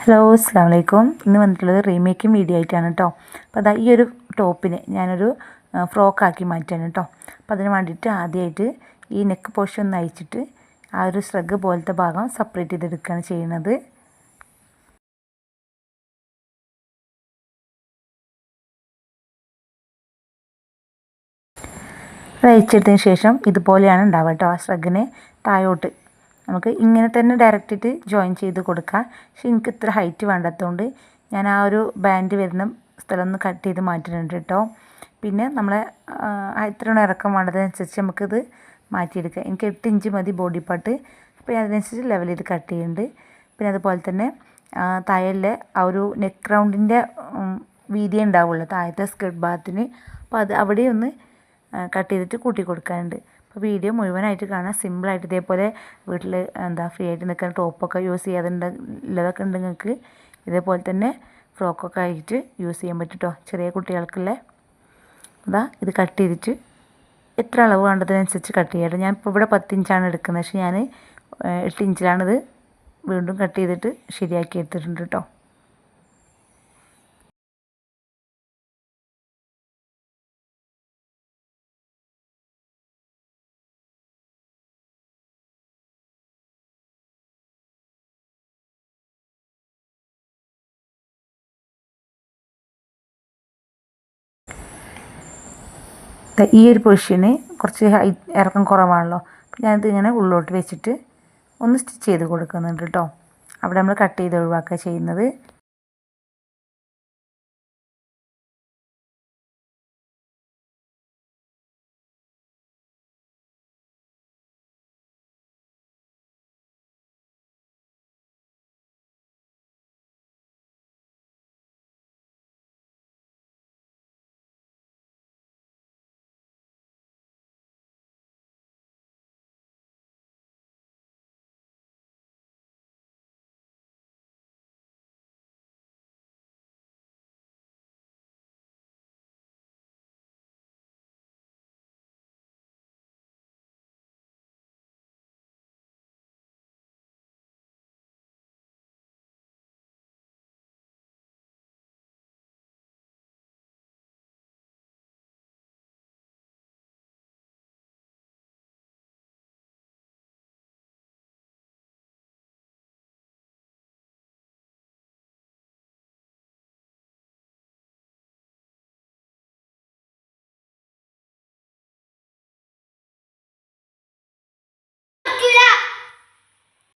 Hello അസ്സലാമു അലൈക്കും. ഇന്ന് വന്നിട്ടുള്ളത് റീമേക്കിംഗ് വീഡിയോ ആയിട്ടാണ് കേട്ടോ. അപ്പോൾ അതാ ഈ ഒരു ടോപ്പിനെ ഞാനൊരു ഫ്രോക്കാക്കി മാറ്റാണ് കേട്ടോ. അപ്പോൾ അതിന് വേണ്ടിയിട്ട് ആദ്യമായിട്ട് ഈ നെക്ക് പോർഷൻ ഒന്ന് അയച്ചിട്ട് ആ ഒരു ശ്രഗ് പോലത്തെ ഭാഗം സെപ്പറേറ്റ് ചെയ്തെടുക്കുകയാണ് ചെയ്യുന്നത്. അത് അയച്ചെടുത്തതിന് ശേഷം ഇതുപോലെയാണ് ഉണ്ടാവുക കേട്ടോ. ആ ശ്രഗിനെ താഴോട്ട് നമുക്ക് ഇങ്ങനെ തന്നെ ഡയറക്റ്റിട്ട് ജോയിൻ ചെയ്ത് കൊടുക്കാം. പക്ഷെ എനിക്ക് ഇത്ര ഹൈറ്റ് വേണ്ടാത്തതുകൊണ്ട് ഞാൻ ആ ഒരു ബാൻഡ് വരുന്ന സ്ഥലം ഒന്ന് കട്ട് ചെയ്ത് മാറ്റുന്നുണ്ട് കേട്ടോ. പിന്നെ നമ്മളെ ഇത്രയാണ് ഇറക്കം വേണ്ടതനുസരിച്ച് നമുക്കിത് മാറ്റിയെടുക്കാം. എനിക്ക് 8 ഇഞ്ച് മതി ബോഡി പാർട്ട്. അപ്പോൾ ഞാൻ അതിനനുസരിച്ച് ലെവൽ ചെയ്ത് കട്ട് ചെയ്യുന്നുണ്ട്. പിന്നെ അതുപോലെ തന്നെ താഴെ ആ ഒരു നെക്ക് റൗണ്ടിൻ്റെ വീതിയേ ഉണ്ടാവുള്ളൂ താഴത്തെ സ്കേർട്ട് ഭാഗത്തിന്. അപ്പോൾ അത് അവിടെ ഒന്ന് കട്ട് ചെയ്തിട്ട് കൂട്ടി കൊടുക്കാനുണ്ട്. അപ്പോൾ വീഡിയോ മുഴുവനായിട്ട് കാണാൻ സിമ്പിളായിട്ട് ഇതേപോലെ വീട്ടിൽ ഫ്രീ ആയിട്ട് നിൽക്കുന്ന ടോപ്പൊക്കെ യൂസ് ചെയ്യാതുള്ളതൊക്കെ ഉണ്ട് നിങ്ങൾക്ക്. ഇതേപോലെ തന്നെ ഫ്രോക്കൊക്കെ ആയിട്ട് യൂസ് ചെയ്യാൻ പറ്റും കേട്ടോ, ചെറിയ കുട്ടികൾക്കുള്ള. ഇത് കട്ട് ചെയ്തിട്ട് എത്ര അളവ് വേണ്ടതിനനുസരിച്ച് കട്ട് ചെയ്യാം. ഞാനിപ്പോൾ ഇവിടെ 10 ഇഞ്ചാണ് എടുക്കുന്നത്, പക്ഷേ ഞാൻ 8 ഇഞ്ചിലാണിത് വീണ്ടും കട്ട് ചെയ്തിട്ട് ശരിയാക്കി എടുത്തിട്ടുണ്ട് കേട്ടോ. ഈ ഒരു പൊസിഷന് കുറച്ച് ഇറക്കം കുറവാണല്ലോ. അപ്പോൾ ഞാനിത് ഇങ്ങനെ ഉള്ളോട്ട് വെച്ചിട്ട് ഒന്ന് സ്റ്റിച്ച് ചെയ്ത് കൊടുക്കുന്നുണ്ട് കേട്ടോ. അവിടെ നമ്മൾ കട്ട് ചെയ്ത് ഒഴിവാക്കുക ചെയ്യുന്നത്.